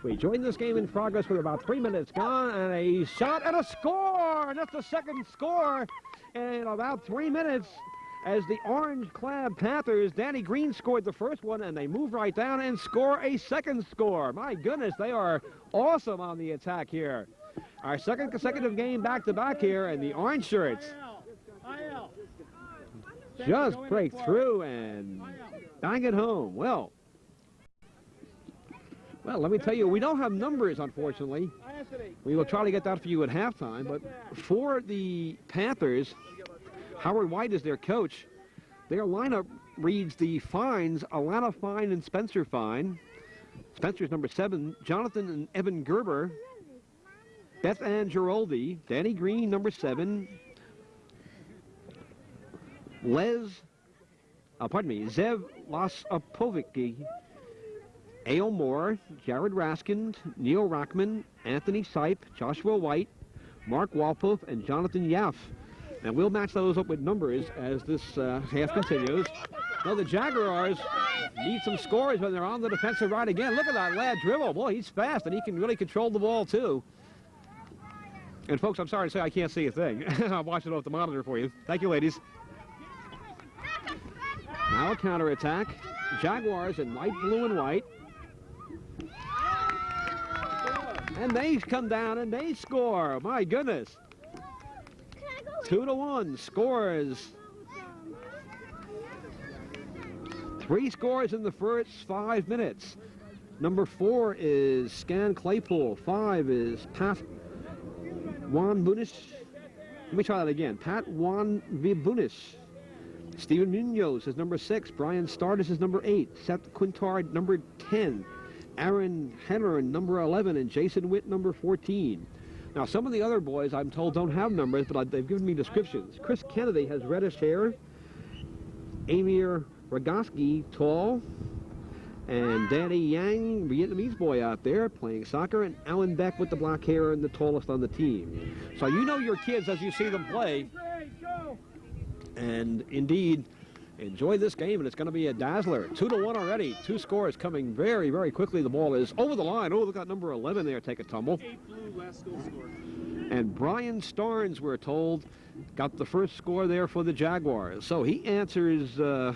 We join this game in progress with about 3 minutes gone, and a shot and a score! And that's the second score in about 3 minutes as the orange-clad Panthers. Danny Green scored the first one, and they move right down and score a second score. My goodness, they are awesome on the attack here. Our second consecutive game back-to-back here, and the orange shirts just break through and bang it home. Well, let me tell you, we don't have numbers, unfortunately. We will try to get that for you at halftime. But for the Panthers, Howard White is their coach. Their lineup reads the Fines, Alana Fine and Spencer Fine. Spencer's number 7, Jonathan and Evan Gerber. Beth Ann Giroldi, Danny Green, number 7. Zev Lasopovicki. A.O. Moore, Jared Raskin, Neil Rockman, Anthony Sipe, Joshua White, Mark Walpoff, and Jonathan Yaff. And we'll match those up with numbers as this half continues. Now the Jaguars need some scores when they're on the defensive right again. Look at that lad dribble. Boy, he's fast, and he can really control the ball, too. And, folks, I'm sorry to say I can't see a thing. I'm watching off the monitor for you. Thank you, ladies. Now a counterattack. Jaguars in white, blue, and white. And they come down and they score. My goodness. 2-1 scores. 3 scores in the first 5 minutes. Number 4 is Scan Claypool. 5 is Pat Juan Bunis. Let me try that again. Pat Juan Vibunis. Steven Munoz is number 6. Brian Stardust is number 8. Seth Quintard, number 10. Aaron Henner, number 11, and Jason Witt, number 14. Now, some of the other boys, I'm told, don't have numbers, but they've given me descriptions. Chris Kennedy has reddish hair. Amir Rogoski, tall. And Danny Yang, Vietnamese boy out there playing soccer. And Alan Beck with the black hair and the tallest on the team. So you know your kids as you see them play. And indeed, enjoy this game, and it's going to be a dazzler. 2-1 already. 2 scores coming very, very quickly. The ball is over the line. Oh, look at number 11 there take a tumble. 8 blue, last goal scorer. And Brian Starnes, we're told, got the first score there for the Jaguars. So he answers a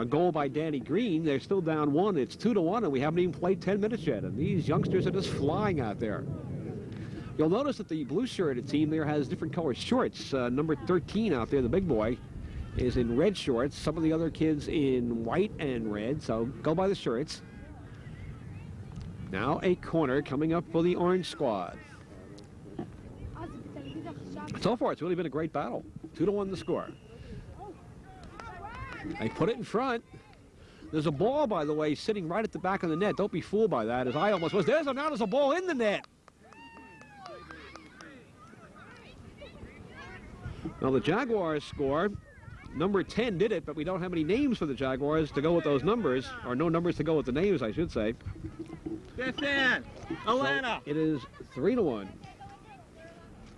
goal by Danny Green. They're still down 1. It's 2-1, and we haven't even played 10 minutes yet. And these youngsters are just flying out there. You'll notice that the blue-shirted team there has different color shorts. Number 13 out there, the big boy, is in red shorts. Some of the other kids in white and red, so go by the shirts. Now a corner coming up for the orange squad. So far, it's really been a great battle. 2-1 the score. They put it in front. There's a ball, by the way, sitting right at the back of the net. Don't be fooled by that, as I almost was. Now there's a ball in the net. Now the Jaguars score. Number 10 did it, but we don't have any names for the Jaguars to go with those numbers, or no numbers to go with the names, I should say. Fifth Atlanta. So it is 3-1.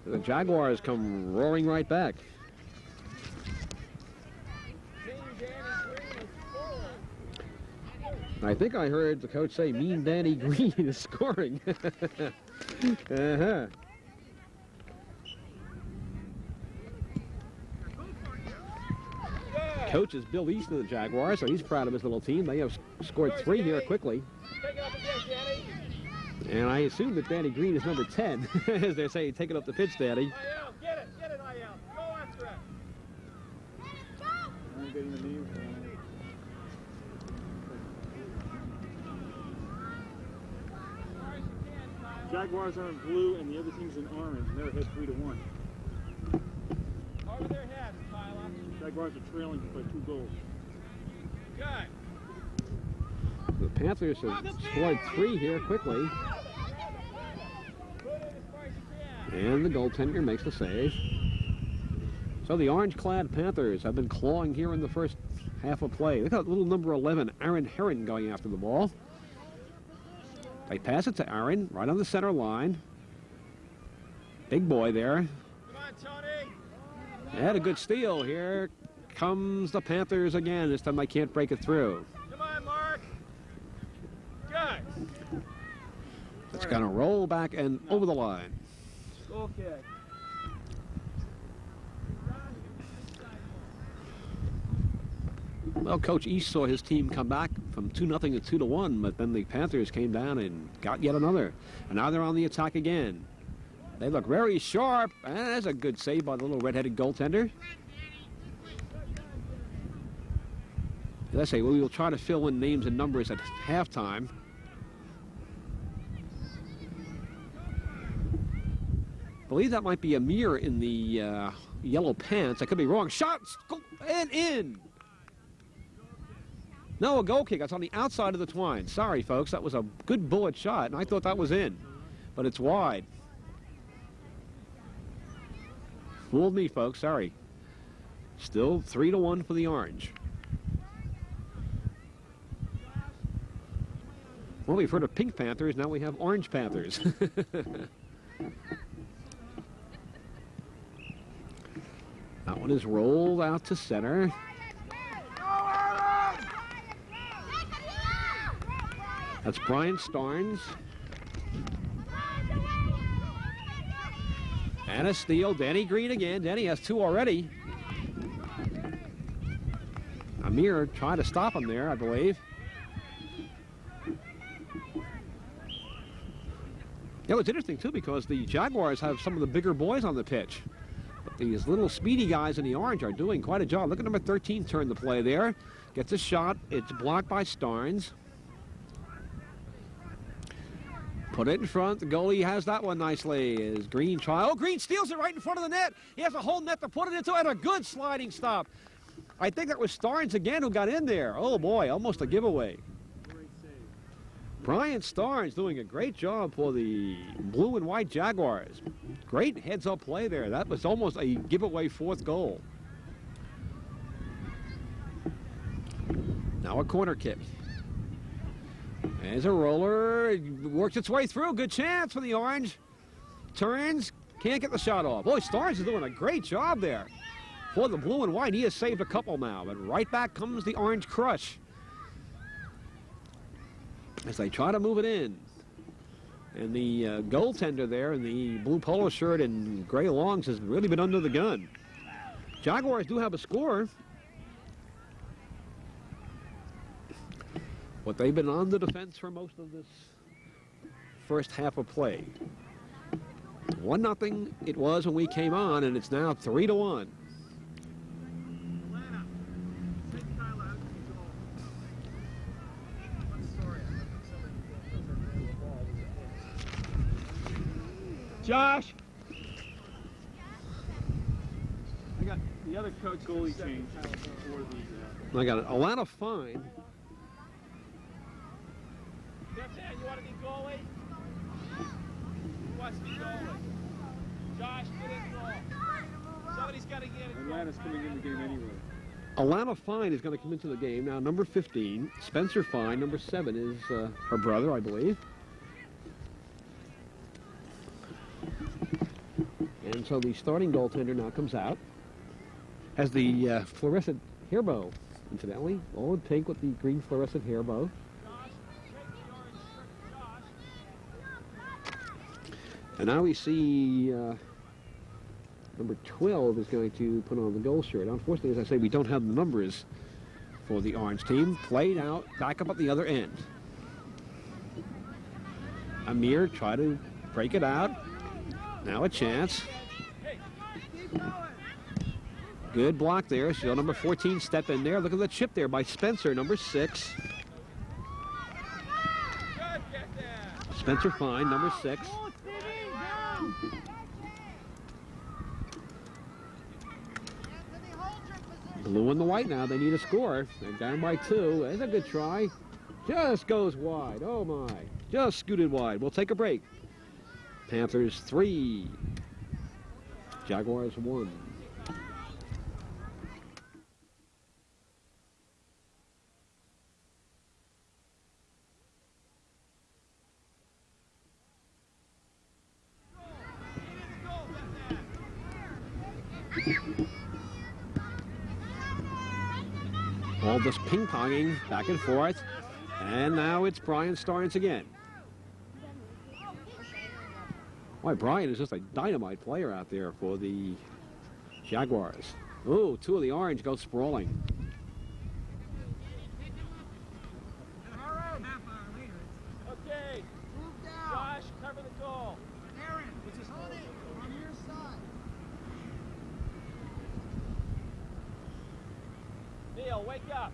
The Jaguars come roaring right back. I think I heard the coach say Mean Danny Green is scoring. Coach is Bill East of the Jaguars, so he's proud of his little team. They have scored 3 here quickly. And I assume that Danny Green is number 10, as they're saying, take it up the pitch, Danny. Get it, IL. Go after it. Jaguars are in blue, and the other team's in orange, and they're ahead 3-1. Over their heads, Tyler. Jaguars are trailing by 2 goals. Good. The Panthers have scored 3 here quickly. And the goaltender makes the save. So the orange-clad Panthers have been clawing here in the first half of play. Look at little number 11, Aaron Herron, going after the ball. They pass it to Aaron, right on the center line. Big boy there. Come on, Tony. They had a good steal. Here comes the Panthers again. This time they can't break it through. Come on, Mark. Good. It's going to roll back and over the line. Okay. Well, Coach East saw his team come back from 2-0 to 2-1, but then the Panthers came down and got yet another. And now they're on the attack again. They look very sharp, and that's a good save by the little red-headed goaltender. As I say, we will try to fill in names and numbers at halftime. I believe that might be a mirror in the yellow pants. I could be wrong. Shots and in. No, a goal kick. That's on the outside of the twine. Sorry, folks. That was a good bullet shot, and I thought that was in. But it's wide. Fooled me, folks. Sorry. Still 3-1 for the Orange. Well, we've heard of Pink Panthers. Now we have Orange Panthers. That one is rolled out to center. That's Brian Starnes. And a steal. Danny Green again. Danny has 2 already. Amir tried to stop him there, I believe. Yeah, it's interesting, too, because the Jaguars have some of the bigger boys on the pitch. But these little speedy guys in the orange are doing quite a job. Look at number 13 turn the play there. Gets a shot. It's blocked by Starnes. Put it in front. The goalie has that one nicely. Is Green try? Oh, Green steals it right in front of the net. He has a whole net to put it into, and a good sliding stop. I think that was Starnes again who got in there. Oh, boy, almost a giveaway. Brian Starnes doing a great job for the blue and white Jaguars. Great heads-up play there. That was almost a giveaway 4th goal. Now a corner kick. There's a roller. It works its way through. Good chance for the Orange. Turns. Can't get the shot off. Boy, Starnes is doing a great job there. For the blue and white, he has saved a couple now. But right back comes the Orange crush. As they try to move it in. And the goaltender there in the blue polo shirt and gray longs has really been under the gun. Jaguars do have a score. But they've been on the defense for most of this first half of play. 1-0 it was when we came on, and it's now 3-1. Josh! I got the other coach goalie change for the... I got an Alana Fine. That's it. You want to be goalie? Who wants to be goalie? Josh, get in goal. Somebody's got to get it. Atlanta's coming in the game anyway. Alana Fine is going to come into the game. Now, number 15, Spencer Fine. Number 7 is her brother, I believe. And so the starting goaltender now comes out. Has the fluorescent hair bow, incidentally. All in pink with the green fluorescent hair bow. And now we see number 12 is going to put on the goal shirt. Unfortunately, as I say, we don't have the numbers for the Orange team. Played out, back up at the other end. Amir tried to break it out. Now a chance. Good block there. So number 14 step in there. Look at the chip there by Spencer, number 6. Spencer Fine, number 6. Blue and the white now. They need a score. They're down by 2. There's a good try. Just goes wide. Oh, my. Just scooted wide. We'll take a break. Panthers 3. Jaguars 1. All this ping-ponging back and forth. And now it's Brian Starnes again. Boy, Brian is just a dynamite player out there for the Jaguars. Oh, two of the orange go sprawling. Okay. Josh, cover the goal. Aaron, on it, on your side. Neil, wake up.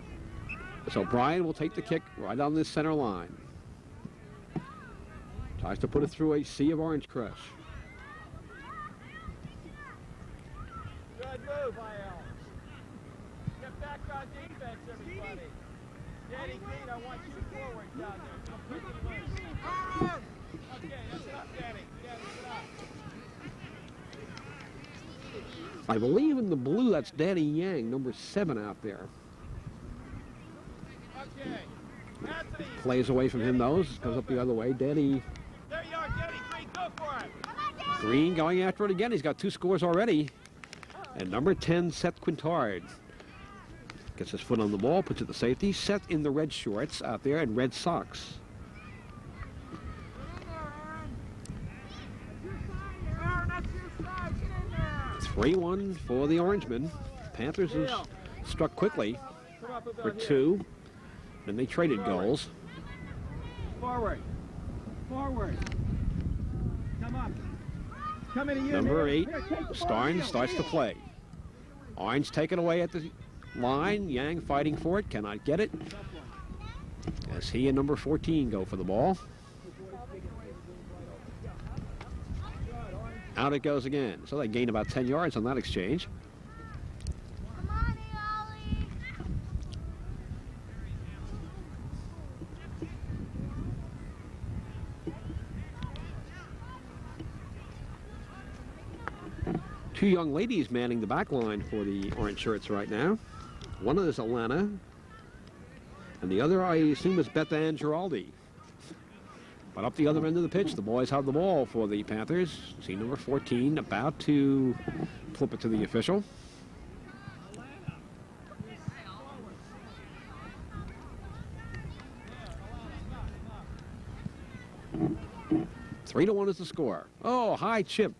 So Brian will take the kick right on this center line. Tries to put it through a sea of orange crush. Good move, IL. Get back on defense, everybody. Danny Green, I want you forward down there. I'm picking loose. Okay, that's enough, Danny. Danny, get up. I believe in the blue, that's Danny Yang, number 7 out there. Okay. Anthony. Plays away from him, though. Goes up the other way. Danny There you are, Danny Green. Go for it. Green going after it again. He's got 2 scores already. And number 10, Seth Quintard. Gets his foot on the ball, puts it to safety. Seth in the red shorts out there and red socks. Aaron, that's your side. Get in there. 3-1 for the Orangemen. Panthers has struck quickly Come up about for here. 2. Then they traded goals. Forward. Forward. Come up. Come into you. Number Neil. 8, Here, take the ball, Starnes Neil, starts to Neil. play. Orange taken away at the line. Yang fighting for it, cannot get it. As he and number 14 go for the ball. Out it goes again. So they gain about 10 yards on that exchange. Come on, Ollie. Two young ladies manning the back line for the orange shirts right now. One is Alana, and the other, I assume, is Beth Ann Giraldi. But up the other end of the pitch, the boys have the ball for the Panthers. See number 14 about to flip it to the official. Three to 1 is the score. Oh, high chip.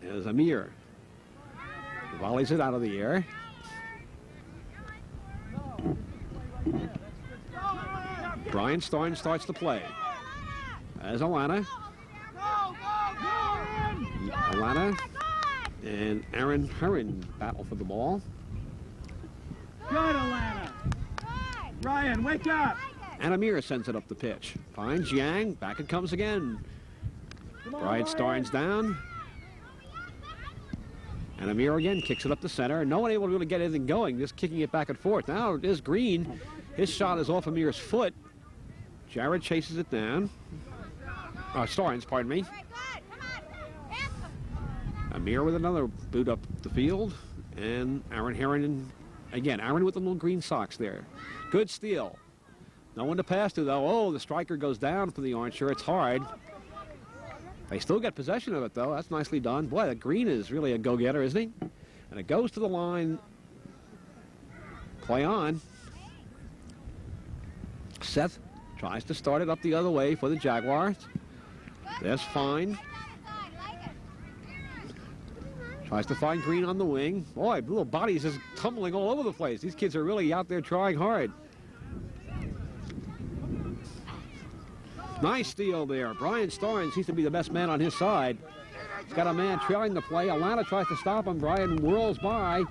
As Amir volleys it out of the air. Brian Starnes starts to play. As Alana. Alana and Aaron Herron battle for the ball. Good, Alana. Ryan, wake up. And Amir sends it up the pitch. Finds Yang. Back it comes again. Come on, Brian Ryan. Starnes down. And Amir again kicks it up the center. No one able to really get anything going, just kicking it back and forth. Now it is Green. His shot is off Amir's foot. Jared chases it down. Starnes, pardon me. Amir with another boot up the field. And Aaron Herron, again, Aaron with the little green socks there. Good steal. No one to pass to, though. Oh, the striker goes down for the orange shirt. It's hard. They still get possession of it, though. That's nicely done. Boy, that Green is really a go-getter, isn't he? And it goes to the line. Play on. Seth tries to start it up the other way for the Jaguars. That's fine. Tries to find Green on the wing. Boy, little bodies just tumbling all over the place. These kids are really out there trying hard. Nice steal there. Brian Starnes seems to be the best man on his side. He's got a man trailing the play. Alana tries to stop him. Brian whirls by.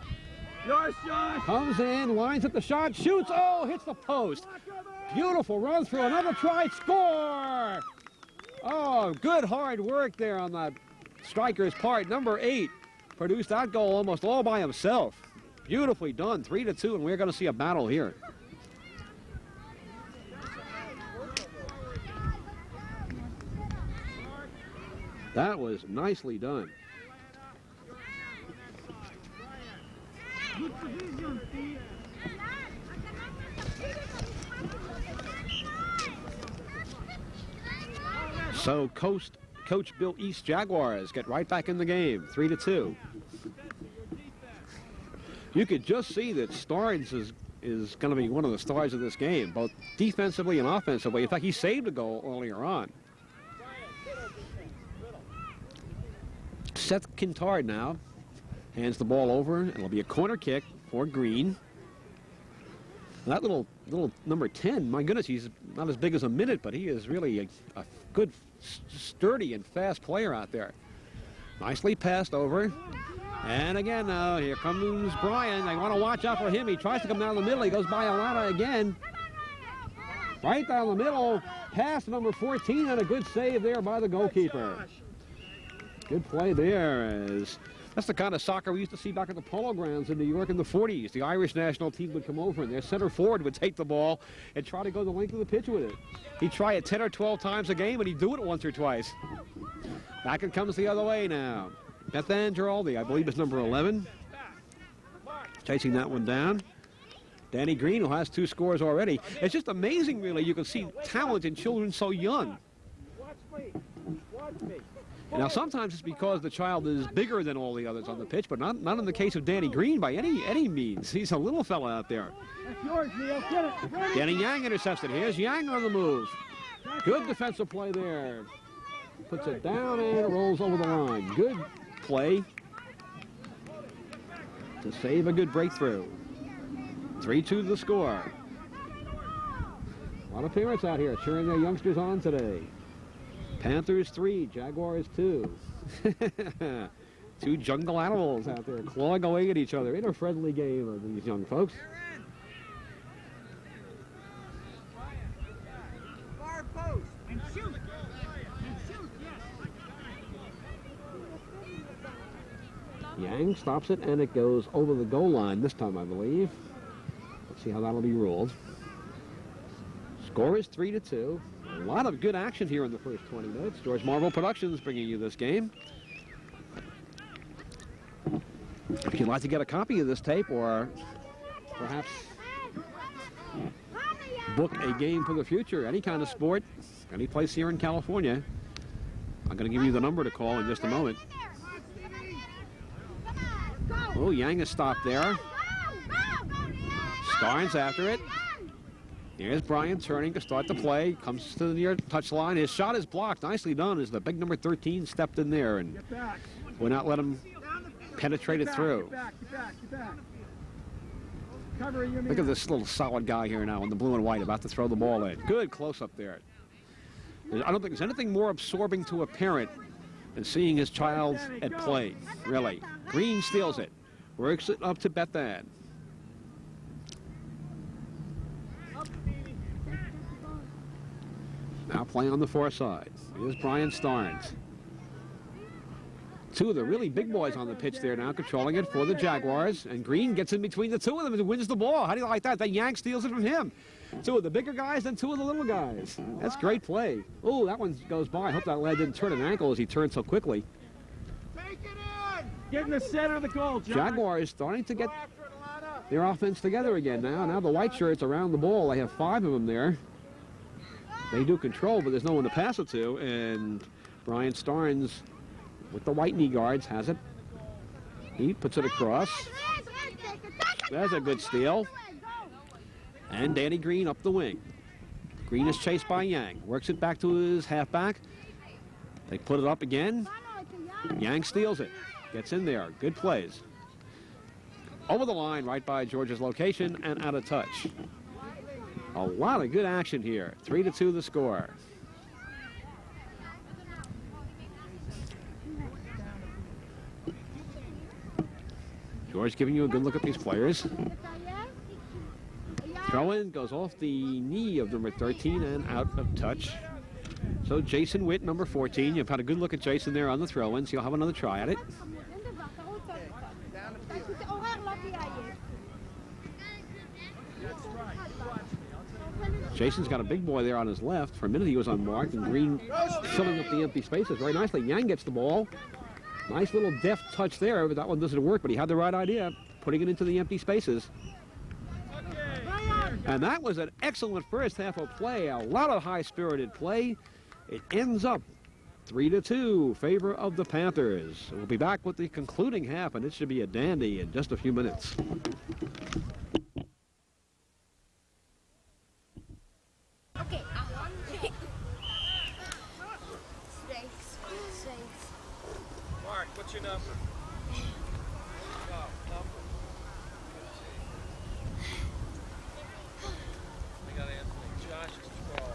Yours, Josh. Comes in, lines up the shot, shoots. Oh, hits the post. Beautiful run through. Another try. Score! Oh, good hard work there on that striker's part. Number 8 produced that goal almost all by himself. Beautifully done. 3-2, and we're going to see a battle here. That was nicely done. So Coach Bill East Jaguars get right back in the game, 3-2. You could just see that Starnes is going to be one of the stars of this game, both defensively and offensively. In fact, he saved a goal earlier on. Seth Kintard now hands the ball over, and it'll be a corner kick for Green. And that little number 10, my goodness, he's not as big as a minute, but he is really a good, sturdy and fast player out there. Nicely passed over. And again, here comes Brian. I want to watch out for him. He tries to come down the middle. He goes by Alana again. Right down the middle. Pass number 14, and a good save there by the goalkeeper. Good play there. That's the kind of soccer we used to see back at the Polo Grounds in New York in the 40s. The Irish national team would come over, and their center forward would take the ball and try to go the length of the pitch with it. He'd try it 10 or 12 times a game, and he'd do it once or twice. Back it comes the other way now. Bethan Giraldi, I believe, is number 11. Chasing that one down. Danny Green, who has 2 scores already. It's just amazing, really. You can see talent in children so young. Now, sometimes it's because the child is bigger than all the others on the pitch, but not in the case of Danny Green by any means. He's a little fella out there. That's yours, Neil. Get it. Danny Yang intercepts it. Here's Yang on the move. Good defensive play there. Puts it down and rolls over the line. Good play to save a good breakthrough. 3-2 the score. A lot of parents out here cheering their youngsters on today. Panthers 3, Jaguars 2. 2 jungle animals out there clawing away at each other in a friendly game of these young folks. Far post. And shoot. And shoot, yes. Yang stops it, and it goes over the goal line this time, I believe. Let's see how that'll be ruled. Score is 3-2. A lot of good action here in the first 20 minutes. George Marvel Productions bringing you this game. If you'd like to get a copy of this tape, or perhaps book a game for the future, any kind of sport, any place here in California, I'm going to give you the number to call in just a moment. Oh, Yang is stopped there. Starnes after it. Here's Brian turning to start the play. Comes to the near touchline. His shot is blocked. Nicely done as the big number 13 stepped in there and would not let him penetrate it through. Look at this little solid guy here now in the blue and white about to throw the ball in. Good close up there. I don't think there's anything more absorbing to a parent than seeing his child at play, really. Green steals it. Works it up to Bethan. Now playing on the far side. Here's Brian Starnes. 2 of the really big boys on the pitch there now, controlling it for the Jaguars. And Green gets in between the 2 of them and wins the ball. How do you like that? Then Yang steals it from him. 2 of the bigger guys and 2 of the little guys. That's great play. Oh, that one goes by. I hope that lad didn't turn an ankle as he turned so quickly. Take it in. Get in the center of the goal, John. Jaguars starting to get their offense together again now. Now the white shirts around the ball. They have 5 of them there. They do control, but there's no one to pass it to. And Brian Starnes, with the white knee guards, has it. He puts it across. There's a good steal. And Danny Green up the wing. Green is chased by Yang. Works it back to his halfback. They put it up again. Yang steals it. Gets in there. Good plays. Over the line, right by George's location, and out of touch. A lot of good action here. 3-2 the score. George giving you a good look at these players. Throw-in goes off the knee of number 13 and out of touch. So Jason Witt, number 14. You've had a good look at Jason there on the throw-in, so you'll have another try at it. Jason's got a big boy there on his left. For a minute he was unmarked, and Green filling up the empty spaces very nicely. Yang gets the ball. Nice little deft touch there, but that one doesn't work, but he had the right idea, putting it into the empty spaces. And that was an excellent first half of play. A lot of high-spirited play. It ends up 3-2, favor of the Panthers. We'll be back with the concluding half, and it should be a dandy in just a few minutes. Okay, Mark, what's your number? Oh, number. I got Anthony. Josh is 12.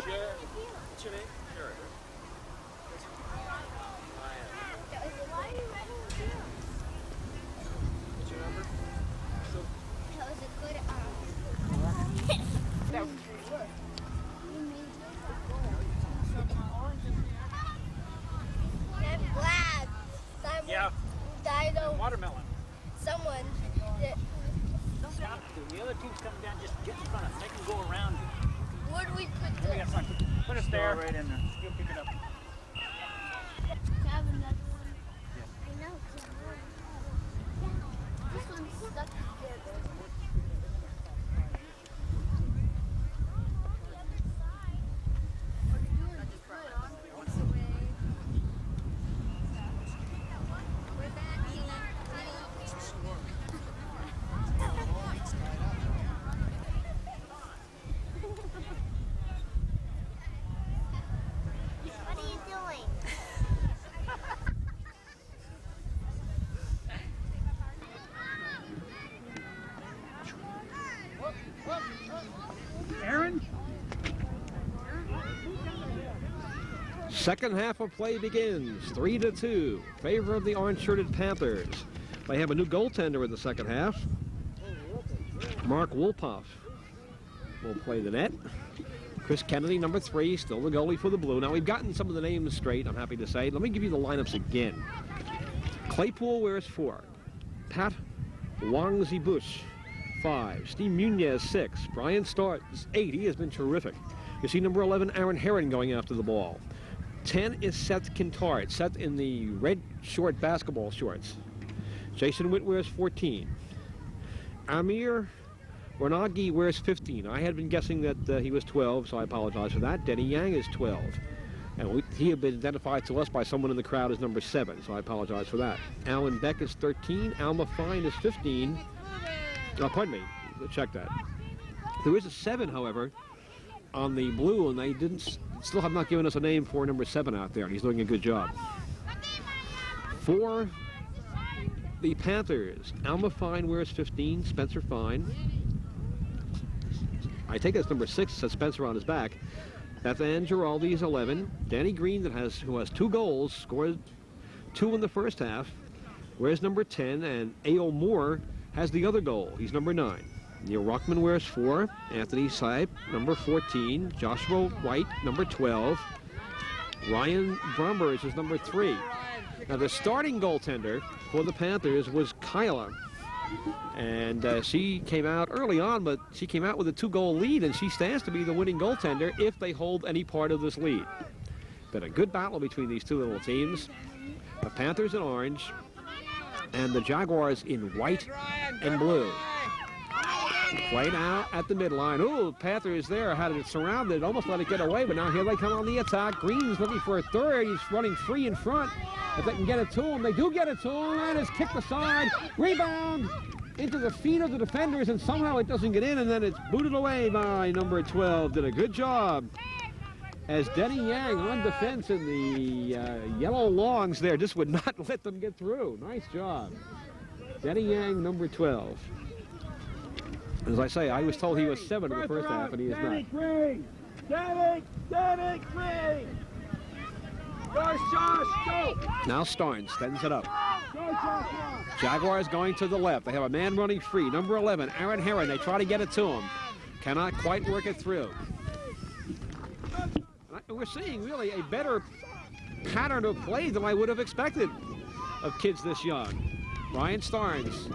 Jared, what's your name? Jared. Why are you writing the bills? What's your number? So, That was a good That was pretty good. And black. yeah, Died of watermelon. someone. Don't stop. The other team's coming down. Just get in front of them. They can go around you. Where do we put Let me this? get some. Put it there. Right in there. You'll pick it up. Have another one. I know. This one's stuck together. What are you doing? Aaron? Second half of play begins. 3-2. Favor of the orange-shirted Panthers. They have a new goaltender in the second half. Mark Wolpoff will play the net. Chris Kennedy, number 3, still the goalie for the Blue. Now, we've gotten some of the names straight, I'm happy to say. Let me give you the lineups again. Claypool wears 4. Pat Wangzi-Bush, 5. Steve Munez, 6. Brian Starks, 8. He has been terrific. You see number 11, Aaron Herron, going after the ball. 10 is Seth Kintard. Seth in the red short basketball shorts. Jason Witt wears 14. Amir Ronagi wears 15. I had been guessing that he was 12, so I apologize for that. Denny Yang is 12. And he had been identified to us by someone in the crowd as number 7, so I apologize for that. Alan Beck is 13. Alma Fine is 15. Oh, pardon me. Check that. There is a 7, however, on the Blue, and they still have not given us a name for number 7 out there, and he's doing a good job. For the Panthers, Alma Fine wears 15. Spencer Fine. I take that's number 6, says Spencer on his back. That's Ann Giraldi's 11. Danny Green, who has 2 goals, scored 2 in the first half, wears number 10, and A.O. Moore has the other goal. He's number 9. Neil Rockman wears 4. Anthony Sype, number 14. Joshua White, number 12. Ryan Brombers is number 3. Now, the starting goaltender for the Panthers was Kyla. And she came out early on, but she came out with a 2-goal lead, and she stands to be the winning goaltender if they hold any part of this lead. Been a good battle between these two little teams. The Panthers in orange, and the Jaguars in white and blue. Play now at the midline. Ooh, Panthers there had it surrounded, almost let it get away, but now here they come on the attack. Green's looking for a third. He's running free in front. If they can get it to him, they do get it to him, and it's kicked aside. Rebound into the feet of the defenders, and somehow it doesn't get in, and then it's booted away by number 12. Did a good job. As Denny Yang on defense in the yellow longs there just would not let them get through. Nice job. Denny Yang, number 12. As I say, I was told he was 7 in the first half, and he is not. Danny Green! Go, Josh, go! Now Starnes sends it up. Go, Joshua! Jaguars going to the left. They have a man running free. Number 11, Aaron Herron. They try to get it to him. Cannot quite work it through. We're seeing really a better pattern of play than I would have expected of kids this young. Ryan Starnes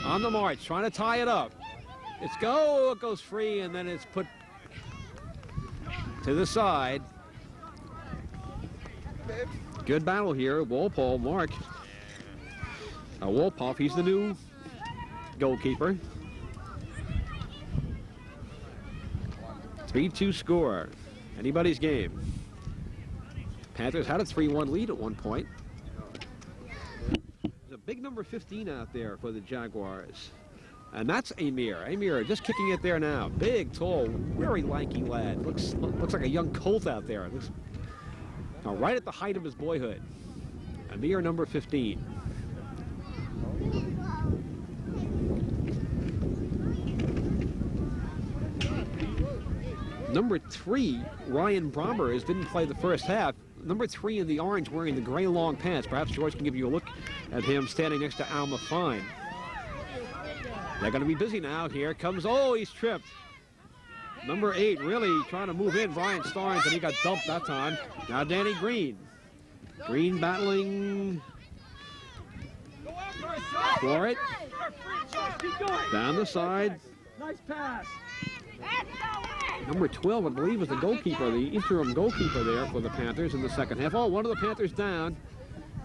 on the march, trying to tie it up. It goes free, and then it's put to the side. Good battle here. Walpole, Mark. Wolpoff, he's the new goalkeeper. 3-2 score. Anybody's game. Panthers had a 3-1 lead at one point. There's a big number 15 out there for the Jaguars. And that's Amir. Amir just kicking it there now. Big, tall, very lanky lad. Looks like a young colt out there. right at the height of his boyhood. A mere number 15. Number 3, Ryan Bromers, didn't play the first half. Number 3 in the orange wearing the gray long pants. Perhaps George can give you a look at him standing next to Alma Fine. They're going to be busy now. Here comes, oh, he's tripped. Number 8 really trying to move in, Brian Starnes, and he got dumped that time. Now Danny Green. Green battling for it. Down the side. Nice pass. Number 12, I believe, is the goalkeeper, the interim goalkeeper there for the Panthers in the second half. Oh, one of the Panthers down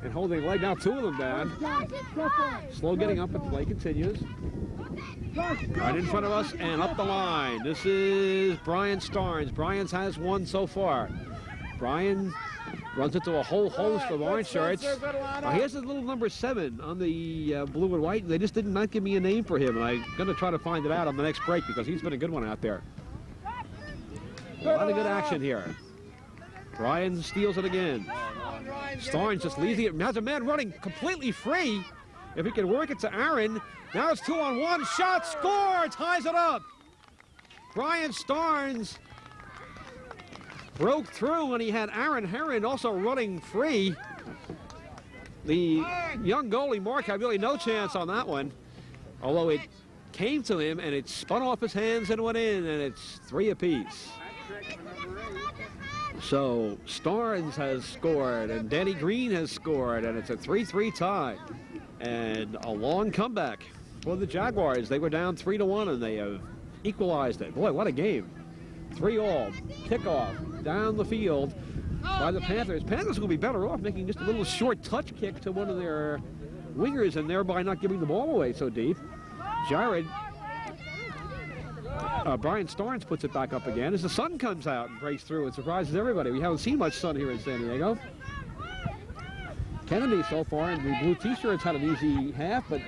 and holding a leg. Now 2 of them down. Slow getting up, and play continues. Right in front of us and up the line. This is Brian Starnes. Brian's has one so far. Brian runs into a whole host of orange shirts. Here's the little number 7 on the blue and white. They just did not give me a name for him, and I'm going to try to find it out on the next break because he's been a good one out there. A lot of good action here. Brian steals it again. Starnes just leaves it. Has a man running completely free. If he can work it to Aaron. Now it's 2-on-1. Shot, score, ties it up. Brian Starnes broke through, and he had Aaron Herron also running free. The young goalie, Mark, had really no chance on that one. Although it came to him, and it spun off his hands and went in, and it's 3 apiece. So Starnes has scored, and Danny Green has scored, and it's a 3-3 tie. And a long comeback for the Jaguars. They were down 3-1, and they have equalized it. Boy, what a game. 3-all. Kickoff down the field by the Panthers. Panthers will be better off making just a little short touch kick to one of their wingers and thereby not giving the ball away so deep. Jared, Brian Starnes puts it back up again as the sun comes out and breaks through and surprises everybody. We haven't seen much sun here in San Diego. Kennedy so far in the blue t-shirts had an easy half, but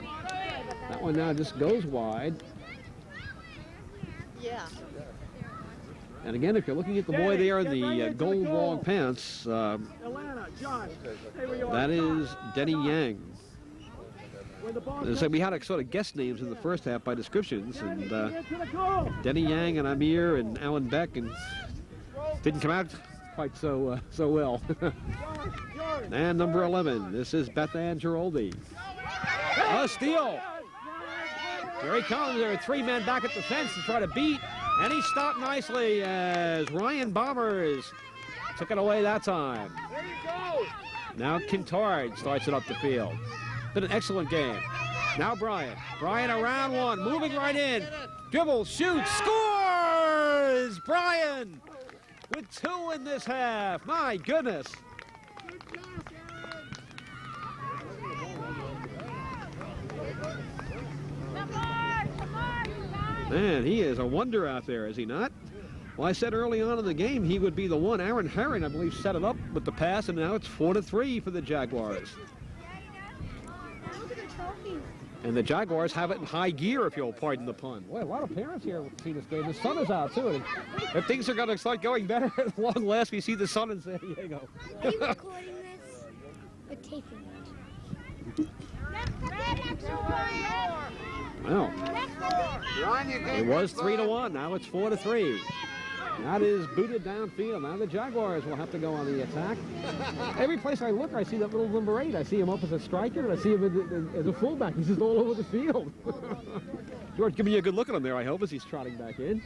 that one now just goes wide. Yeah. And again, if you're looking at the boy there in the gold long pants, that is Denny Yang. So we had a sort of guest names in the first half by descriptions, and Denny Yang and Amir and Alan Beck, and didn't come out quite so well. And number 11, this is Beth Ann Giroldi. A steal. Here he comes. There are 3 men back at the fence to try to beat, and he stopped nicely as Ryan Bombers took it away that time. Now Kintard starts it up the field. Been an excellent game. Now Brian. Brian around one, moving right in. Dribbles, shoots, scores! Brian with 2 in this half. My goodness. Man, he is a wonder out there, is he not? Well, I said early on in the game he would be the one. Aaron Herron, I believe, set it up with the pass, and now it's 4-3 for the Jaguars. And the Jaguars have it in high gear, if you'll pardon the pun. Boy, a lot of parents here see this game. The sun is out, too. And if things are going to start going better at long last, we see the sun in San Diego. Are you recording this or taping it? Well, it was 3-1. Now it's 4-3. That is booted downfield. Now the Jaguars will have to go on the attack. Every place I look, I see that little number 8. I see him up as a striker, and I see him as a fullback. He's just all over the field. George, giving you a good look at him there, I hope, as he's trotting back in.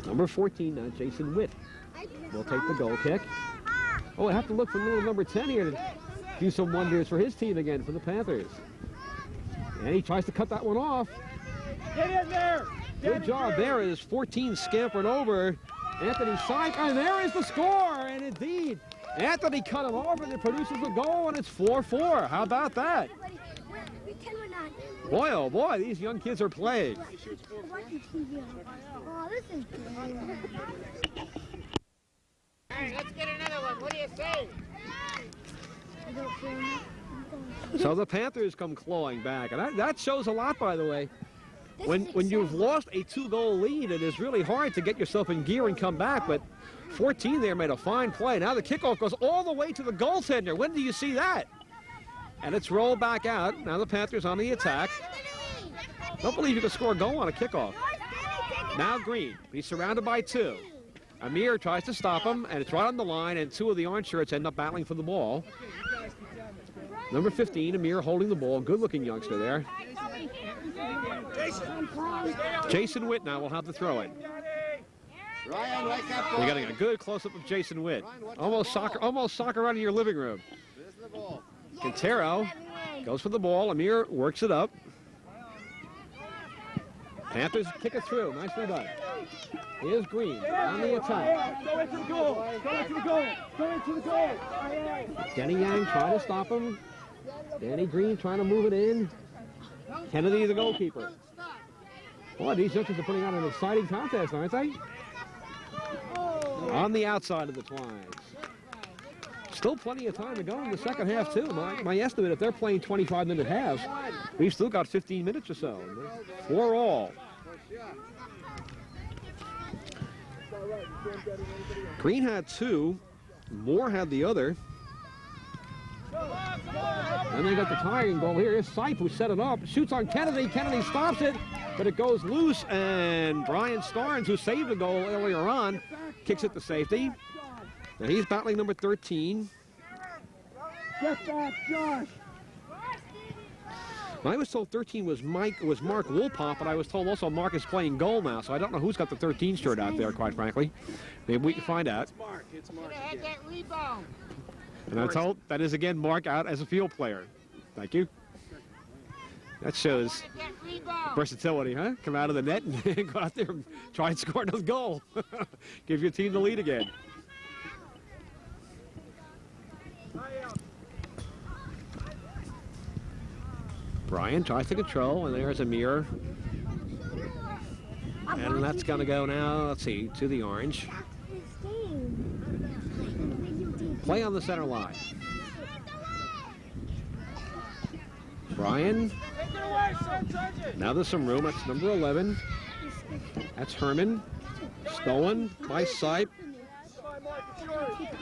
Number 14 now, Jason Witt will take the goal kick. Oh, I have to look for little number 10 here to do some wonders for his team again, for the Panthers. And he tries to cut that one off. Get in there! Good job. There is 14 scampering over. Anthony Syke, and there is the score. And indeed, Anthony cut him over, and it produces a goal, and it's 4-4. How about that? Boy, oh boy, these young kids are playing. Oh, this is good. Hey, let's get another one. What do you say? So the Panthers come clawing back, and that shows a lot, by the way. when you've lost a 2-goal lead, it is really hard to get yourself in gear and come back, but 14 there made a fine play. Now the kickoff goes all the way to the goaltender. When do you see that? And it's rolled back out. Now the Panthers on the attack. Don't believe you can score a goal on a kickoff. Now Green. He's surrounded by 2. Amir tries to stop him, and it's right on the line, and 2 of the orange shirts end up battling for the ball. Number 15, Amir holding the ball. Good-looking youngster there. Jason Witt now will have to throw it. We're getting a good close-up of Jason Witt. Almost soccer out in your living room. Quintero goes for the ball. Amir works it up. Panthers kick it through. Nicely done. Here's Green on the attack. Go into the goal. Go into the goal. Go into the goal. Denny Yang trying to stop him. Danny Green trying to move it in. Kennedy, the goalkeeper. Boy, these youngsters are putting on an exciting contest, aren't they? On the outside of the twines. Still plenty of time to go in the second half, too. My estimate, if they're playing 25-minute halves, we've still got 15 minutes or so. 4 all. Green had 2. Moore had the other. And they got the tying goal here. Here's Sipe, who set it up. Shoots on Kennedy. Kennedy stops it, but it goes loose. And Brian Starnes, who saved the goal earlier on, kicks it to safety. Now he's battling number 13. Get back, Josh. I was told 13 was Mark Woolpop, but I was told also Mark is playing goal now, so I don't know who's got the 13 shirt out there, quite frankly. Maybe we can find out. It's Mark. Had that rebound. And I'm told that is again Mark out as a field player. Thank you. That shows versatility, huh? Come out of the net and go out there and try and score another goal. Give your team the lead again. Brian tries to control, and there's Amir. And that's going to go now, let's see, to the orange. Play on the center line. Brian. Now there's some room. That's number 11. That's Herman. Stolen by Sipe.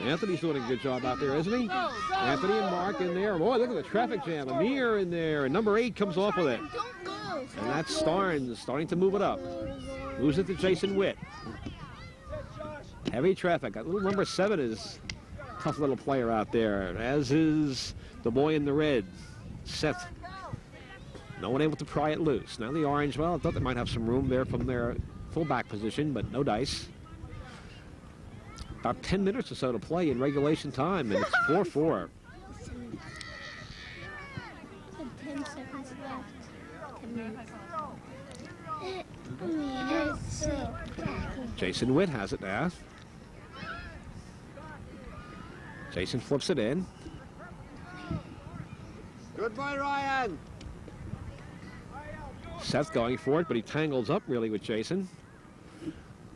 Anthony's doing a good job out there, isn't he? Anthony and Mark in there. Boy, look at the traffic jam. Amir in there. And number 8 comes off with it. And that's Starnes starting to move it up. Moves it to Jason Witt. Heavy traffic. That little number 7 is a tough little player out there, as is the boy in the red, Seth. No one able to pry it loose. Now the orange, well, I thought they might have some room there from their fullback position, but no dice. About 10 minutes or so to play in regulation time, and it's 4-4. 10 seconds left. 10 minutes. Jason Witt has it now. Jason flips it in. Good boy, Ryan. Seth going for it, but he tangles up really with Jason.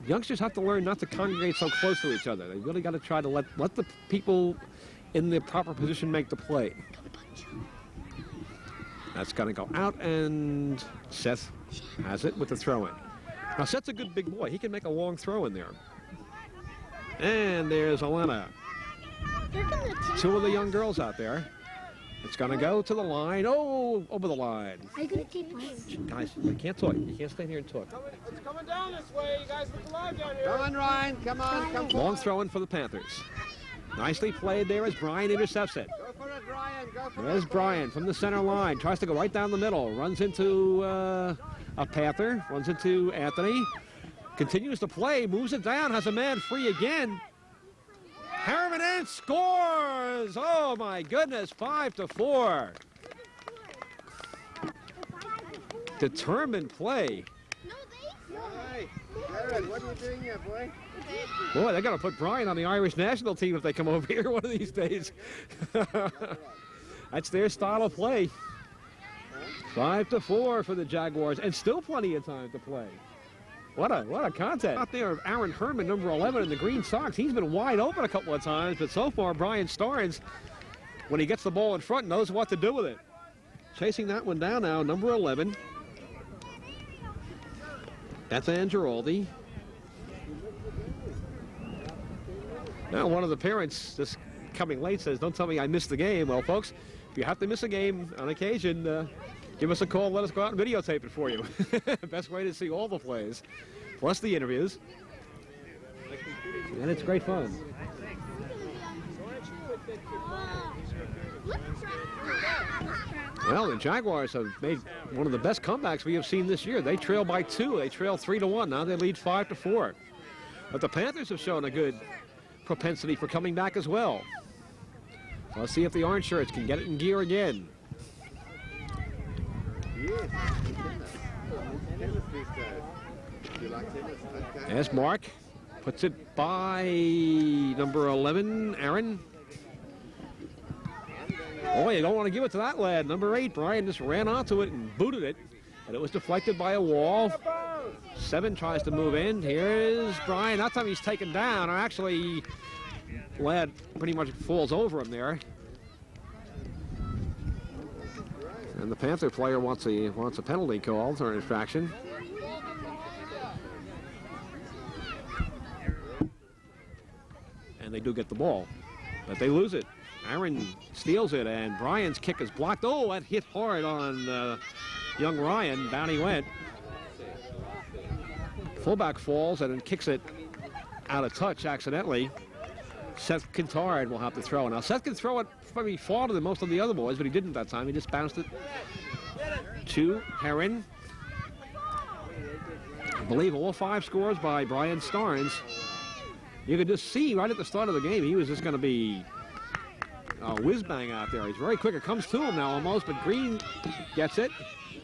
Youngsters have to learn not to congregate so close to each other. They really got to try to let the people in the proper position make the play. That's going to go out, and Seth has it with the throw-in. Now, Seth's a good big boy. He can make a long throw in there. And there's Alana. 2 of the young girls out there. It's going to go to the line. Oh, over the line. Are you going to keep playing? Guys, you can't talk. You can't stand here and talk. It's coming down this way. You guys look alive down here. Come on, Ryan. Come on. Come Long throw in for the Panthers. Nicely played there as Brian intercepts it. Go for it, Ryan. Go for it. There's Brian from the center line. Tries to go right down the middle. Runs into a Panther. Runs into Anthony. Continues to play. Moves it down. Has a man free again. Harriman and scores! Oh my goodness, 5-4. Determined play. Hey, Jared, what are you doing here, boy? Boy, they got to put Brian on the Irish national team if they come over here one of these days. That's their style of play. 5-4 for the Jaguars, and still plenty of time to play. What a contest. Out there of Aaron Herman, number 11 in the green socks. He's been wide open a couple of times, but so far Brian Starnes, when he gets the ball in front, knows what to do with it. Chasing that one down now, number 11. Beth Ann Giraldi. Now, one of the parents this coming late says, don't tell me I missed the game. Well, folks, if you have to miss a game on occasion, give us a call. Let us go out and videotape it for you. Best way to see all the plays, plus the interviews. And it's great fun. Well, the Jaguars have made one of the best comebacks we have seen this year. They trail by 2. They trail 3-1. Now they lead 5-4. But the Panthers have shown a good propensity for coming back as well. So let's see if the orange shirts can get it in gear again. As Mark puts it by number 11, Aaron. Oh, you don't want to give it to that lad. Number 8, Brian just ran onto it and booted it. And it was deflected by a wall. 7 tries to move in. Here's Brian. That time he's taken down. Or actually, lad pretty much falls over him there. And the Panther player wants a penalty call or an infraction. And they do get the ball, but they lose it. Aaron steals it, and Brian's kick is blocked. Oh, that hit hard on young Ryan. Down he went. Fullback falls and then kicks it out of touch accidentally. Seth Quintard will have to throw it. Now, Seth can throw it probably farther than most of the other boys, but he didn't that time. He just bounced it to Herron. I believe all 5 scores by Brian Starnes. You could just see right at the start of the game, he was just going to be a whiz-bang out there. He's very quick. It comes to him now almost, but Green gets it.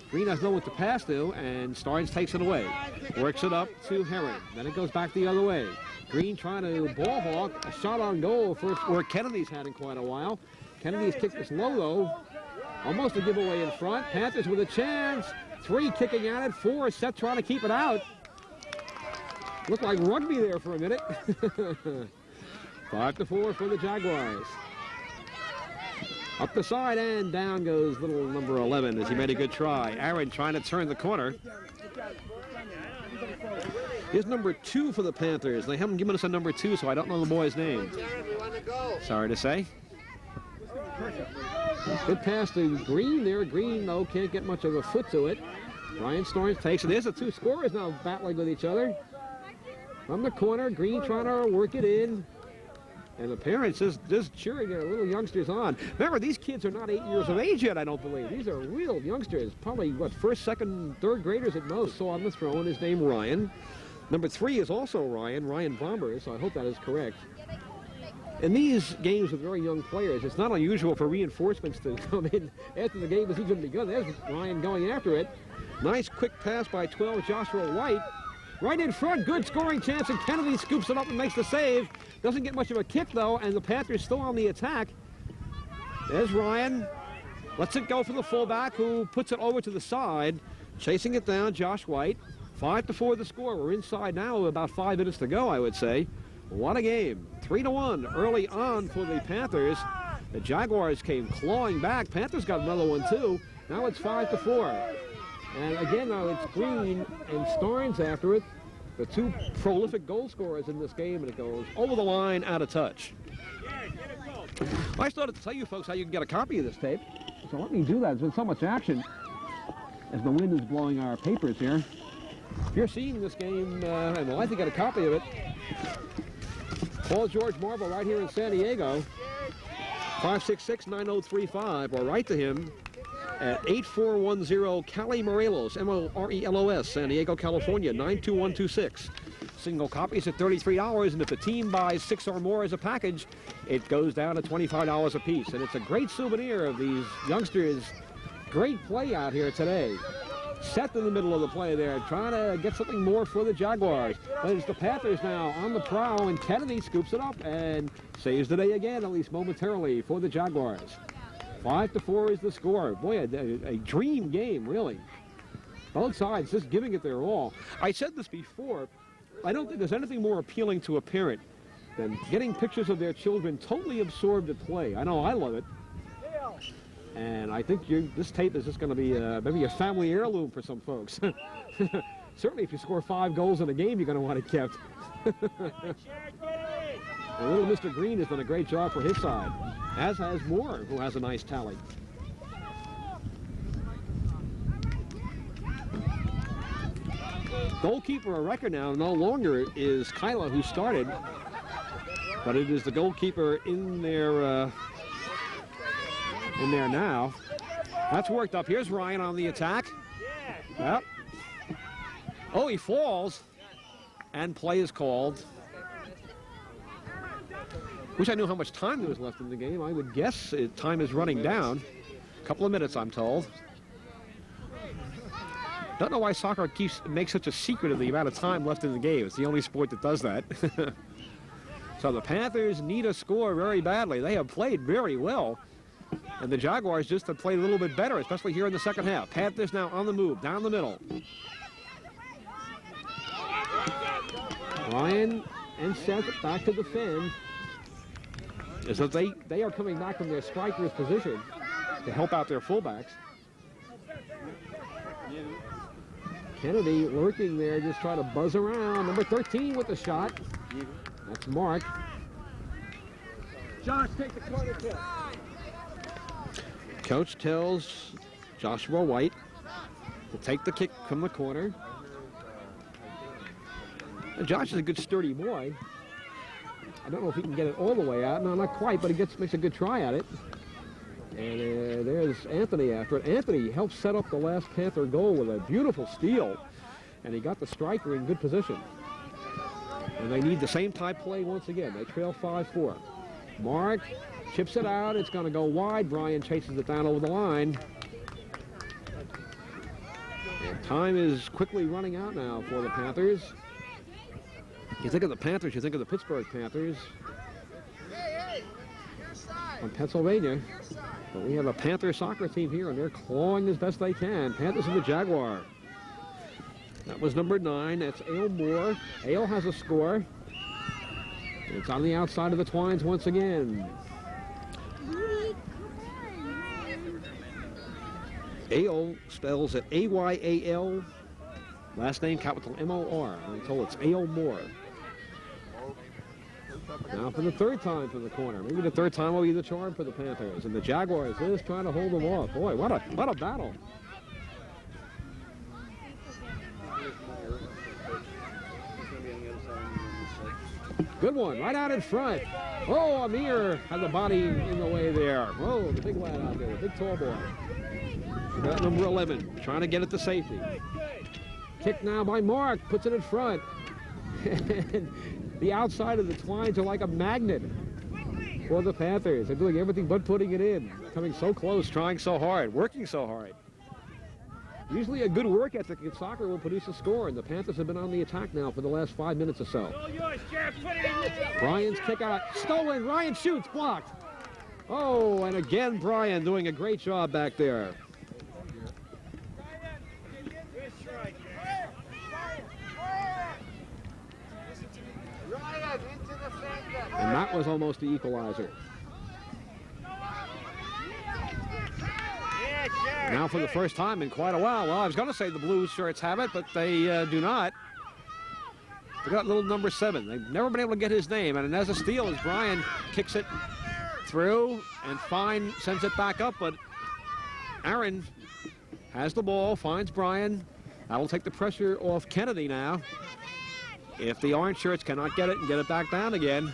Green has no one to pass to, and Starnes takes it away. Works it up to Herron. Then it goes back the other way. Green trying to ball hawk. A shot on goal for where Kennedy's had in quite a while. Kennedy's kicked this low, though. Almost a giveaway in front. Panthers with a chance. 3 kicking at it. 4 Seth trying to keep it out. Looked like rugby there for a minute. 5-4 for the Jaguars. Up the side and down goes little number 11 as he made a good try. Aaron trying to turn the corner. Here's number 2 for the Panthers. They haven't given us a number 2, so I don't know the boy's name. Sorry to say. Good pass to Green there. Green, though, can't get much of a foot to it. Brian Starnes takes it. There's the 2 scorers now battling with each other. From the corner, Green trying to work it in. And the parents just cheering their little youngsters on. Remember, these kids are not 8 years of age yet, I don't believe. These are real youngsters. Probably, what, 1st, 2nd, 3rd graders at most. So on the throw, and his name Ryan. Number 3 is also Ryan Bomber, so I hope that is correct. In these games with very young players, it's not unusual for reinforcements to come in after the game has even begun. There's Ryan going after it. Nice quick pass by 12, Joshua White. Right in front, good scoring chance, and Kennedy scoops it up and makes the save. Doesn't get much of a kick, though, and the Panthers still on the attack. There's Ryan. Lets it go for the fullback, who puts it over to the side. Chasing it down, Josh White. 5-4 the score. We're inside now, about 5 minutes to go, I would say. What a game. 3-1 early on for the Panthers. The Jaguars came clawing back. Panthers got another one, too. Now it's 5-4. And again, now it's Green and Starnes after it. The 2 prolific goal scorers in this game, and it goes over the line, out of touch. I started to tell you folks how you can get a copy of this tape. So let me do that. There's been so much action as the wind is blowing our papers here. If you're seeing this game and would like to get a copy of it, call George Marble right here in San Diego, 566-9035, or write to him at 8410 Cali Morelos, M-O-R-E-L-O-S, San Diego, California, 92126. Single copies at $33, and if the team buys 6 or more as a package, it goes down to $25 a piece. And it's a great souvenir of these youngsters' great play out here today. Seth in the middle of the play there, trying to get something more for the Jaguars. But it's the Panthers now on the prowl, and Kennedy scoops it up and saves the day again, at least momentarily, for the Jaguars. 5-4 is the score. Boy, a dream game, really. Both sides just giving it their all. I said this before. I don't think there's anything more appealing to a parent than getting pictures of their children totally absorbed at play. I know I love it. And I think this tape is just going to be maybe a family heirloom for some folks. Certainly if you score 5 goals in a game, you're going to want it kept. And little Mr. Green has done a great job for his side, as has Moore, who has a nice tally. Goalkeeper a record now no longer is Kyla, who started, but it is the goalkeeper in there now. That's worked up. Here's Ryan on the attack. Yep. Oh, he falls, and play is called. Wish I knew how much time there was left in the game. I would guess time is running down. A couple of minutes, I'm told. Don't know why soccer makes such a secret of the amount of time left in the game. It's the only sport that does that. So the Panthers need a score very badly. They have played very well. And the Jaguars just have played a little bit better, especially here in the second half. Panthers now on the move, down the middle. Ryan and Seth back to defend. As if they are coming back from their striker's position to help out their fullbacks. Kennedy lurking there, just trying to buzz around. Number 13 with the shot. That's Mark. Josh, take the corner kick. Coach tells Joshua White to take the kick from the corner. And Josh is a good sturdy boy. I don't know if he can get it all the way out. No, not quite, but he makes a good try at it. And there's Anthony after it. Anthony helped set up the last Panther goal with a beautiful steal. And he got the striker in good position. And they need the same type play once again. They trail 5-4. Mark chips it out. It's going to go wide. Brian chases it down over the line. And time is quickly running out now for the Panthers. You think of the Panthers, you think of the Pittsburgh Panthers from Pennsylvania. But we have a Panther soccer team here, and they're clawing as best they can. Panthers and the Jaguar. That was number 9. That's Ale Moore. Ale has a score. And it's on the outside of the twines once again. Ale spells it A-Y-A-L. Last name capital M-O-R. I'm told it's Ale Moore. Now for the third time from the corner. Maybe the third time will be the charm for the Panthers. And the Jaguars is trying to hold them off. Boy, what a battle. Good one, right out in front. Oh, Amir had the body in the way there. Oh, the big lad out there, the big tall boy. Got number 11, trying to get it to safety. Kick now by Mark, puts it in front. And the outside of the twines are like a magnet for the Panthers. They're doing everything but putting it in. Coming so close, trying so hard, working so hard. Usually a good work ethic in soccer will produce a score, and the Panthers have been on the attack now for the last 5 minutes or so. Brian's kick out, stolen, Ryan shoots, blocked. Oh, and again Brian doing a great job back there. And that was almost the equalizer. Now for the first time in quite a while. Well, I was going to say the Blues shirts have it, but they do not. They got little number 7. They've never been able to get his name. And as a steal, as Brian kicks it through, and Fine sends it back up, but Aaron has the ball, finds Brian. That'll take the pressure off Kennedy now. If the orange shirts cannot get it and get it back down again.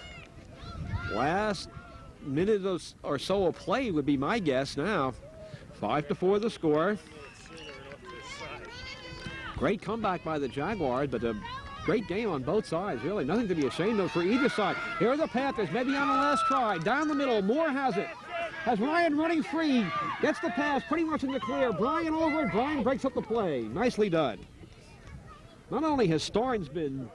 Last minute or so of play would be my guess now. 5-4 the score. Great comeback by the Jaguars, but a great game on both sides, really. Nothing to be ashamed of for either side. Here are the Panthers, maybe on the last try. Down the middle, Moore has it. Has Ryan running free. Gets the pass, pretty much in the clear. Brian over it, Brian breaks up the play. Nicely done. Not only has Starnes been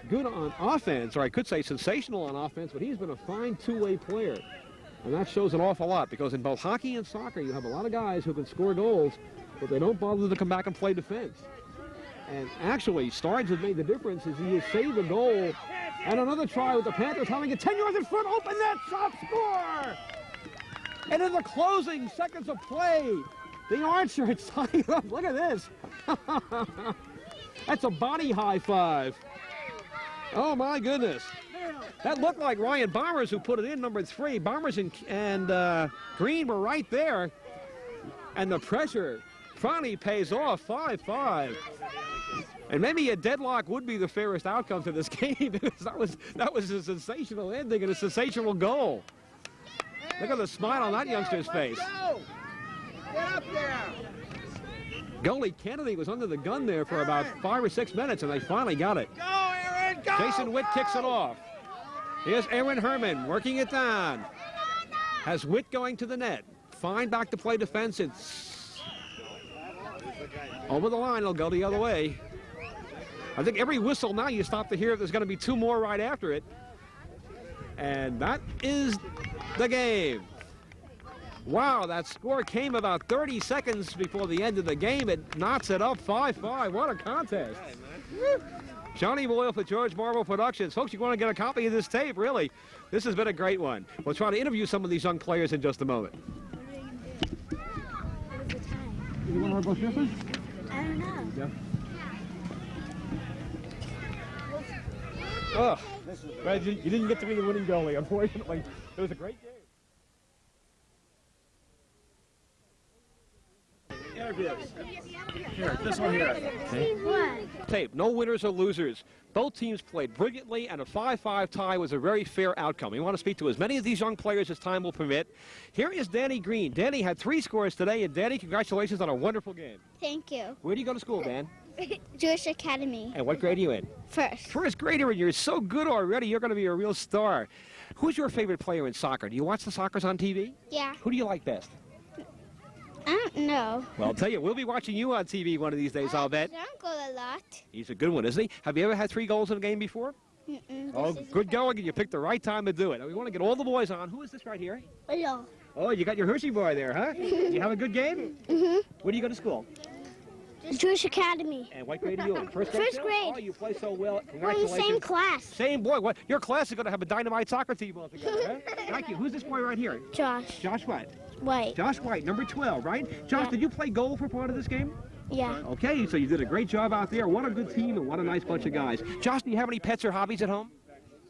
good on offense, or I could say sensational on offense, but he's been a fine two-way player. And that shows an awful lot, because in both hockey and soccer, you have a lot of guys who can score goals, but they don't bother to come back and play defense. And actually, Starnes has made the difference as he has saved a goal. And another try with the Panthers having it 10 yards in front, open net, shot, score! And in the closing seconds of play, the orange shirts tying it up. Look at this. That's a body high five. Oh, my goodness. That looked like Ryan Bombers who put it in, number 3. Bombers and Green were right there. And the pressure finally pays off, 5-5. And maybe a deadlock would be the fairest outcome to this game because that was a sensational ending and a sensational goal. Look at the smile on that youngster's face. Go. Get up there. Goalie Kennedy was under the gun there for about 5 or 6 minutes, and they finally got it. Go, Aaron, go. Jason Witt go. kicks it off. Here's Aaron Herman working it down. Has Witt going to the net. Fine back to play defense. It's over the line. It'll go the other way. I think every whistle now you stop to hear if there's going to be 2 more right after it. And that is the game. Wow, that score came about 30 seconds before the end of the game. It knocks it up 5-5. What a contest. Johnny Boyle for George Marble Productions. Folks, you want to get a copy of this tape, really. This has been a great one. We'll try to interview some of these young players in just a moment. You want to go fishing? I don't know. Yeah. Oh, well, you didn't get to be the winning goalie, unfortunately. It was a great game. Interviews. Here, this one here. Okay. What? Tape, no winners or losers. Both teams played brilliantly, and a 5-5 tie was a very fair outcome. We want to speak to as many of these young players as time will permit. Here is Danny Green. Danny had 3 scores today, and Danny, congratulations on a wonderful game. Thank you. Where do you go to school, Dan? Jewish Academy. And what grade are you in? First. First grader, and you're so good already. You're going to be a real star. Who's your favorite player in soccer? Do you watch the Soccers on TV? Yeah. Who do you like best? I don't know. Well, I'll tell you, we'll be watching you on TV one of these days, I'll bet. I don't go a lot. He's a good one, isn't he? Have you ever had 3 goals in a game before? Oh, good going, and you picked the right time to do it. Now, we want to get all the boys on. Who is this right here? Hello. Oh, you got your Hershey boy there, huh? You have a good game? Where do you go to school? Jewish Academy. And what grade are you in? First grade? First too? grade. Oh, you play so well. We're in the Congratulations. same class. Same boy. What? Your class is going to have a dynamite soccer team all together, huh? Thank you. Who's this boy right here? Josh. Josh White. White. Josh White, number 12, right? Josh, Yeah. did you play goal for part of this game? Yeah. Okay, so you did a great job out there. What a good team and what a nice bunch of guys. Josh, do you have any pets or hobbies at home?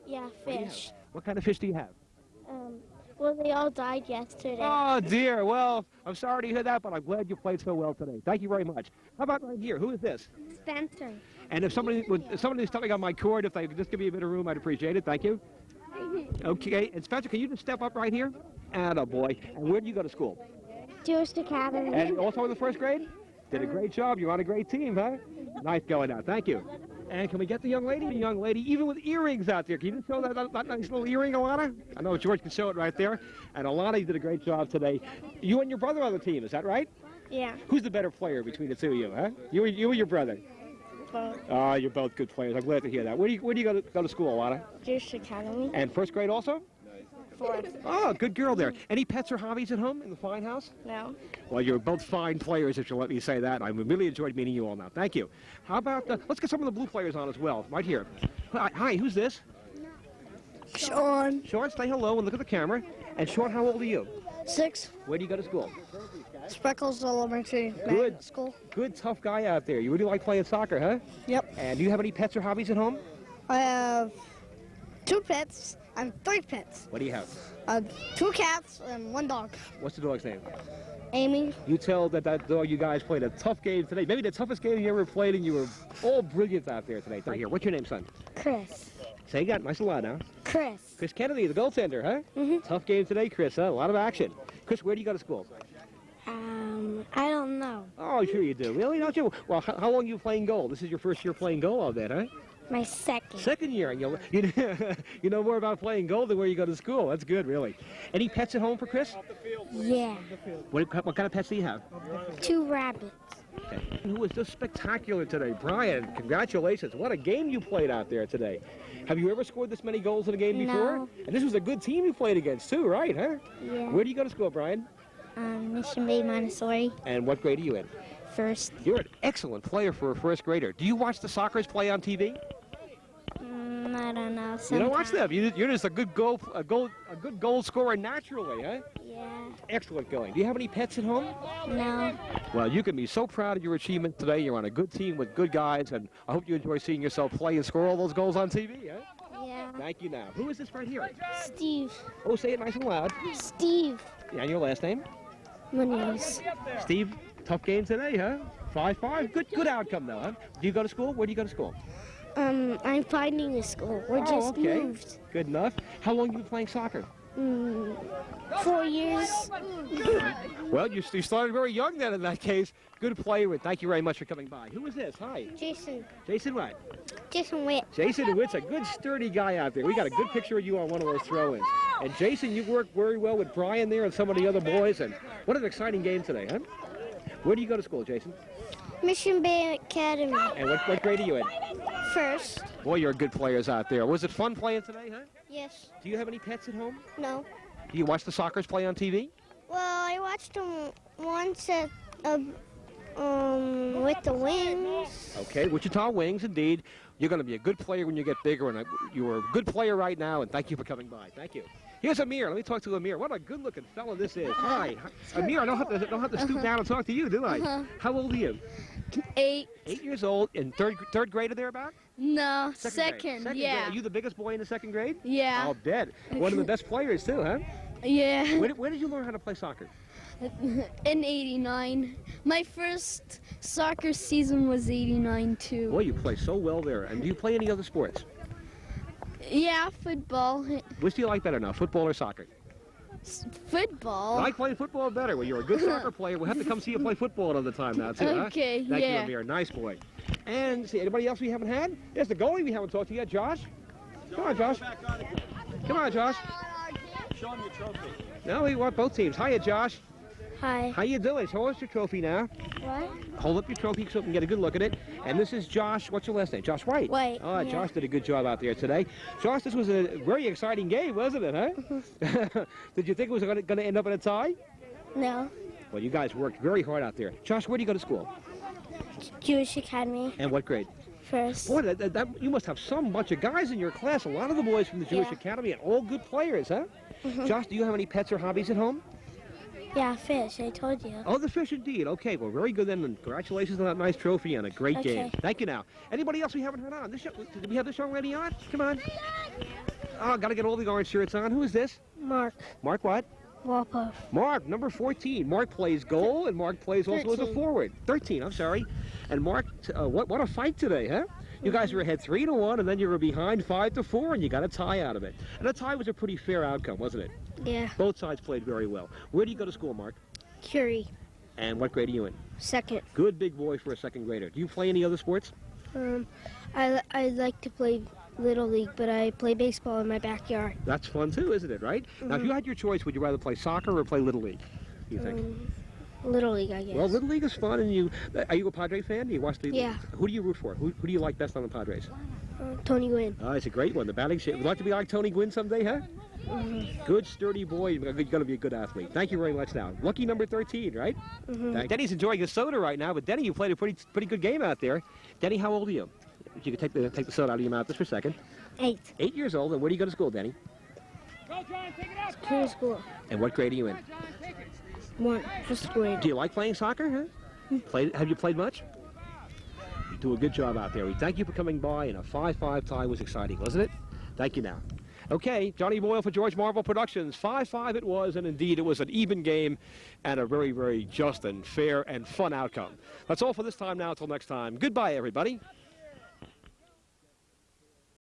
Yeah, fish. What kind of fish do you have? Well, they all died yesterday. Oh, dear. Well, I'm sorry to hear that, but I'm glad you played so well today. Thank you very much. How about right here? Who is this? Spencer. And if somebody's stepping on my cord, if they could just give me a bit of room, I'd appreciate it. Thank you. Okay, and Spencer, can you just step up right here? Attaboy. And where do you go to school? Jewish Academy. And also in the first grade? Did a great job. You're on a great team, huh? Nice going out. Thank you. And can we get the young lady? The young lady, even with earrings out there. Can you just show that nice little earring, Alana? I know George can show it right there. And Alana, you did a great job today. You and your brother on the team, is that right? Yeah. Who's the better player between the two of you, huh? You or your brother? Both. Oh, you're both good players. I'm glad to hear that. Where do you go to school, Alana? Jewish Academy. And first grade also? Fourth. Oh, good girl there. Any pets or hobbies at home in the fine house? No. Well, you're both fine players, if you'll let me say that. I really enjoyed meeting you all now. Thank you. How about, let's get some of the blue players on as well, right here. Hi, who's this? Sean. Sean, say hello and look at the camera. And Sean, how old are you? 6. Where do you go to school? Speckles Elementary. Good. School. Good, tough guy out there. You really like playing soccer, huh? Yep. And do you have any pets or hobbies at home? I have 2 pets. I have 3 pets. What do you have? 2 cats and 1 dog. What's the dog's name? Amy. You tell that dog you guys played a tough game today. Maybe the toughest game you ever played, and you were all brilliant out there today. Right here. What's your name, son? Chris. Say again. Nice and loud now. Chris. Chris Kennedy, the goaltender, huh? Tough game today, Chris, huh? A lot of action. Chris, where do you go to school? I don't know. Oh, sure you do. Really? Don't you? Well, how long are you playing goal? This is your first year playing goal, I'll bet, huh? My second. Second year. And you know more about playing goal than where you go to school. That's good, really. Any pets at home for Chris? Yeah. What kind of pets do you have? 2 rabbits. Okay. Who was just spectacular today? Brian, congratulations. What a game you played out there today. Have you ever scored this many goals in a game before? No. And this was a good team you played against, too, right, huh? Yeah. Where do you go to school, Brian? Mission Bay Montessori. And what grade are you in? First. You're an excellent player for a first grader. Do you watch the Soccers play on TV? I don't know. You don't watch them. You're just a good goal scorer naturally, huh? Yeah. Excellent going. Do you have any pets at home? No. Well, you can be so proud of your achievement today. You're on a good team with good guys, and I hope you enjoy seeing yourself play and score all those goals on TV. Eh? Yeah. Thank you now. Who is this right here? Steve. Oh, say it nice and loud. Steve. And your last name? Munoz. Steve, tough game today, huh? 5-5. Good outcome, though, huh? Do you go to school? Where do you go to school? I'm finding a school. We're just okay. moved. Good enough. How long have you been playing soccer? 4 years. Well, you started very young then in that case. Good player. Thank you very much for coming by. Who is this? Hi. Jason. Jason what? Jason Witt. Jason Witt's a good sturdy guy out there. We got a good picture of you on one of those throw-ins. And Jason, you worked very well with Brian there and some of the other boys. And what an exciting game today, huh? Where do you go to school, Jason? Mission Bay Academy. And what grade are you in? First. Boy, you're good players out there. Was it fun playing today, huh? Yes. Do you have any pets at home? No. Do you watch the Sockers play on TV? Well, I watched them once at with the Wings. Okay, Wichita Wings, indeed. You're going to be a good player when you get bigger, and you are a good player right now, and thank you for coming by. Thank you. Here's Amir. Let me talk to Amir. What a good-looking fellow this is. Hi. Amir, I don't have to stoop down and talk to you, do I? How old are you? 8. 8 years old, in third grade or thereabout? No, Second second. grade. Yeah. Are you the biggest boy in the second grade? Yeah. I'll bet. One of the best players, too, huh? Yeah. Where did you learn how to play soccer? In 89. My first soccer season was 89 too. Boy, you play so well there. And do you play any other sports? Yeah, football. Which do you like better now, football or soccer? Football. I like playing football better. Well, you're a good soccer player. We'll have to come see you play football another time now, too, huh? Okay, Thank you, yeah. Amir. Nice boy. And see, anybody else we haven't had? There's the goalie we haven't talked to yet, Josh. Come on, Josh. Come on, Josh. Show him your trophy. No, we want both teams. Hiya, Josh. Hi. How you doing? Show us your trophy now. What? Hold up your trophy so we can get a good look at it. And this is Josh. What's your last name? Josh White. White, Oh, yeah. Josh did a good job out there today. Josh, this was a very exciting game, wasn't it, huh? Did you think it was going to end up in a tie? No. Well, you guys worked very hard out there. Josh, where do you go to school? Jewish Academy. And what grade? First. Boy, you must have some bunch of guys in your class. A lot of the boys from the Jewish Yeah. Academy and all good players, huh? Josh, do you have any pets or hobbies at home? Yeah, fish. I told you. Oh, the fish indeed. Okay, well, very good then. And congratulations on that nice trophy and a great game. Okay. Thank you now. Anybody else we haven't had on? Did we have this young lady on? Come on. Oh, got to get all the orange shirts on. Who is this? Mark. Mark what? Walpole. Mark, number 14. Mark plays goal, and Mark plays also as a 13. forward. 13, I'm sorry. And Mark, what a fight today, huh? You guys were ahead 3-1, and then you were behind 5-4, and you got a tie out of it. And the tie was a pretty fair outcome, wasn't it? Yeah. Both sides played very well. Where do you go to school, Mark? Curie. And what grade are you in? Second. Good big boy for a second grader. Do you play any other sports? I like to play Little League, but I play baseball in my backyard. That's fun too, isn't it, right? Now, if you had your choice, would you rather play soccer or play Little League, do you think? Little League, I guess. Well, Little League is fun, and are you a Padre fan? Do you watch the? Yeah. Who do you root for? Who do you like best on the Padres? Tony Gwynn. Oh, it's a great one. The batting shape. Would you like to be like Tony Gwynn someday, huh? Good, sturdy boy. You're going to be a good athlete. Thank you very much now. Lucky number 13, right? Denny's enjoying his soda right now, but Denny, you played a pretty good game out there. Denny, how old are you? If you could take the soda out of your mouth just for a second. 8. 8 years old, and where do you go to school, Denny? Go, John, take it out. Curie School. And what grade are you in? 1. First grade. Do you like playing soccer, huh? Have you played much? You do a good job out there. We thank you for coming by, and a 5-5 tie was exciting, wasn't it? Thank you now. Okay, Johnny Boyle for George Marvel Productions. 5-5 it was, and indeed it was an even game and a very, very just and fair and fun outcome. That's all for this time now. Until next time, goodbye, everybody.